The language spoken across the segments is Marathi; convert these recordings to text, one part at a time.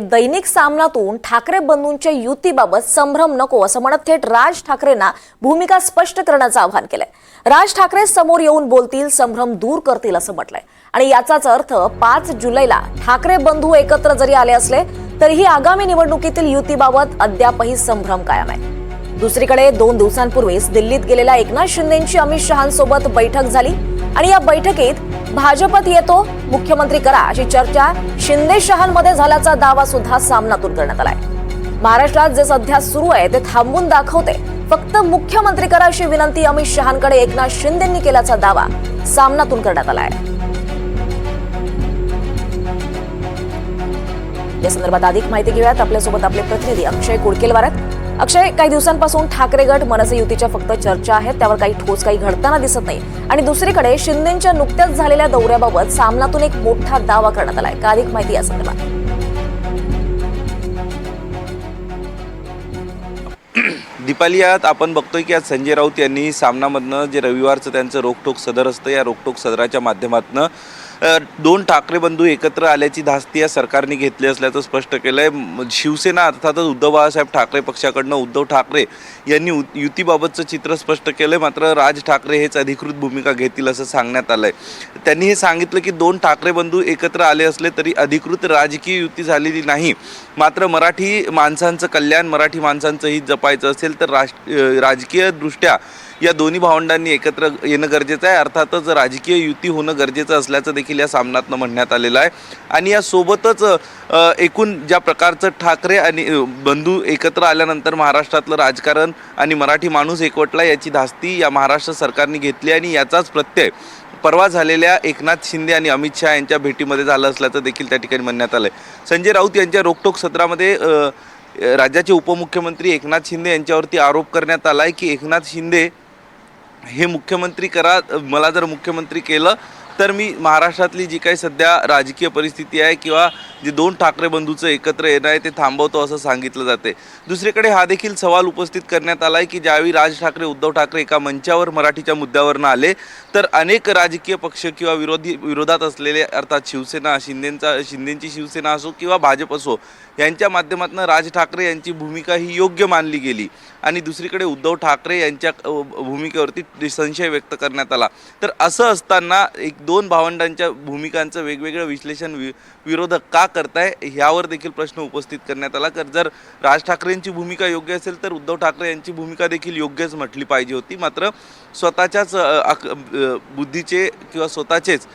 दैनिक सामनातून ठाकरे बंधूंच्या युतीबाबत संभ्रम नको असं म्हणत थेट राज ठाकरेंना भूमिका स्पष्ट करण्याचं आवाहन केलंय। राज ठाकरे समोर येऊन बोलतील, संभ्रम दूर करतील असं म्हटलंय आणि याचाच अर्थ 5 जुलैला ठाकरे बंधू एकत्र जरी आले असले तरीही आगामी निवडणुकीतील युतीबाबत अद्यापही संभ्रम कायम आहे। दुसरीकडे 2 दिवसांपूर्वीच दिल्लीत गेलेल्या एकनाथ शिंदेंची अमित शहांसोबत बैठक झाली आणि या बैठकीत भाजपत येतो मुख्यमंत्री करा अशी चर्चा शिंदे शहांमध्ये झाल्याचा दावा सुद्धा सामनातून करण्यात आलाय। महाराष्ट्रात जे सध्या सुरू आहे ते थांबवून दाखवते, फक्त मुख्यमंत्री करा अशी विनंती अमित शहांकडे एकनाथ शिंदेंनी केल्याचा दावा सामनातून करण्यात आलाय। या संदर्भात अधिक माहिती घेऊयात, आपल्यासोबत आपले प्रतिनिधी अक्षय कुडकेलवार आहेत। अक्षय, काही दिवसांपासून ठाकरे गट मनसे युतीच्या फक्त चर्चा आहेत, त्यावर काही ठोस काही घडताना दिसत नाही आणि दुसरीकडे शिंदेंच्या नुकत्याच झालेल्या दौऱ्याबाबत सामनातून एक मोठा दावा करण्यात आलाय। का अधिक माहिती या संदर्भात? दीपाली, यात आपण बघतोय की आज संजय राऊत यांनी सामनामधनं जे रविवारचं त्यांचं रोकटोक सदर असतं, या रोकटोक सदराच्या माध्यमातून 2 ठाकरे बंधू एकत्र आल्याची धास्ती या सरकारने घेतली असल्याचं स्पष्ट केलंय। शिवसेना अर्थातच उद्धव बाळासाहेब ठाकरे पक्षाकडनं उद्धव ठाकरे यांनी युतीबाबतचं चित्र स्पष्ट केलंय, मात्र राज ठाकरे हेच अधिकृत भूमिका घेतील असं सांगण्यात आलंय। त्यांनी हे सांगितलं की 2 ठाकरे बंधू एकत्र आले असले तरी अधिकृत राजकीय युती झालेली नाही, मात्र मराठी माणसांचं कल्याण, मराठी माणसांचं हित जपायचं असेल तर राजकीय दृष्ट्या या दोन्ही भावंडांनी एकत्र येणं गरजेचं आहे। अर्थातच राजकीय युती होणं गरजेचं असल्याचं देखील या सामन्यातनं म्हणण्यात आलेलं आहे आणि यासोबतच एकूण ज्या प्रकारचं ठाकरे आणि बंधू एकत्र आल्यानंतर महाराष्ट्रातलं राजकारण आणि मराठी माणूस एकवटला याची धास्ती या महाराष्ट्र सरकारने घेतली आणि याचाच प्रत्यय परवा झालेल्या एकनाथ शिंदे आणि अमित शहा यांच्या भेटीमध्ये झालं असल्याचं देखील त्या ठिकाणी म्हणण्यात आलं आहे। संजय राऊत यांच्या रोकटोक सत्रामध्ये राज्याचे उपमुख्यमंत्री एकनाथ शिंदे यांच्यावरती आरोप करण्यात आला आहे की एकनाथ शिंदे हे मुख्यमंत्री करा, मला जर मुख्यमंत्री केलं तर मी महाराष्ट्रातली जी काही सध्या राजकीय परिस्थिती आहे किंवा जे 2 ठाकरे बंधूचं एकत्र येणं आहे ते थांबवतो असं सांगितलं जाते। दुसरीकडे हा देखील सवाल उपस्थित करण्यात आला आहे की ज्यावेळी राज ठाकरे उद्धव ठाकरे एका मंचावर मराठीच्या मुद्द्यावरनं आले तर अनेक राजकीय पक्ष किंवा विरोधात असलेले अर्थात शिवसेना, शिंदेंची शिवसेना असो किंवा भाजप असो यांच्या माध्यमातून राज ठाकरे यांची भूमिका ही योग्य मानली गेली आणि दुसरीकडे उद्धव ठाकरे यांच्या भूमिकेवरती संशय व्यक्त करण्यात आला। तर असं असताना 2 भावंडांच्या भूमिकांचं वेगवेगळं विश्लेषण विरोधक का करताय ह्यावर देखील प्रश्न उपस्थित करण्यात आला। जर राज ठाकरेंची भूमिका योग्य असेल तर उद्धव ठाकरे यांची भूमिका देखील योग्यच म्हटली पाहिजे होती, मात्र स्वतःच्याच बुद्धीचे किंवा स्वतःचेच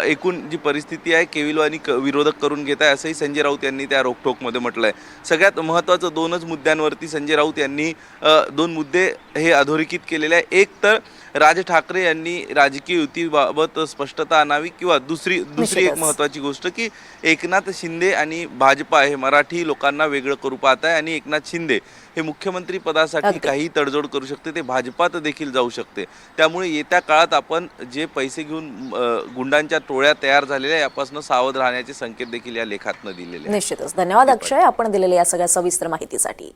एकूण जी परिस्थिती आहे केविलवाणी विरोधक करून घेत आहे असंही संजय राऊत यांनी त्या रोकटोकमध्ये म्हटलं आहे। सगळ्यात महत्त्वाचं 2च मुद्द्यांवरती संजय राऊत यांनी 2 मुद्दे हे अधोरेखित केलेले आहे। एक तर राज ठाकरे यांनी राजकीय युतीबाबत स्पष्टता आणावी किंवा दुसरी एक महत्त्वाची गोष्ट की एकनाथ शिंदे आणि भाजपा हे मराठी लोकांना वेगळं करू पाहत आहे आणि एकनाथ शिंदे हे मुख्यमंत्री पदासाठी काही तडजोड करू शकते, ते भाजपात देखील जाऊ शकते। त्यामुळे येत्या काळात आपण जे पैसे घेऊन गुंडांच्या टोळ्या तयार झालेल्या यापासून सावध राहण्याचे संकेत देखील या लेखातनं दिलेले आहेत। निश्चितच धन्यवाद अक्षय, आपण दिलेल्या या सगळ्या सविस्तर माहितीसाठी।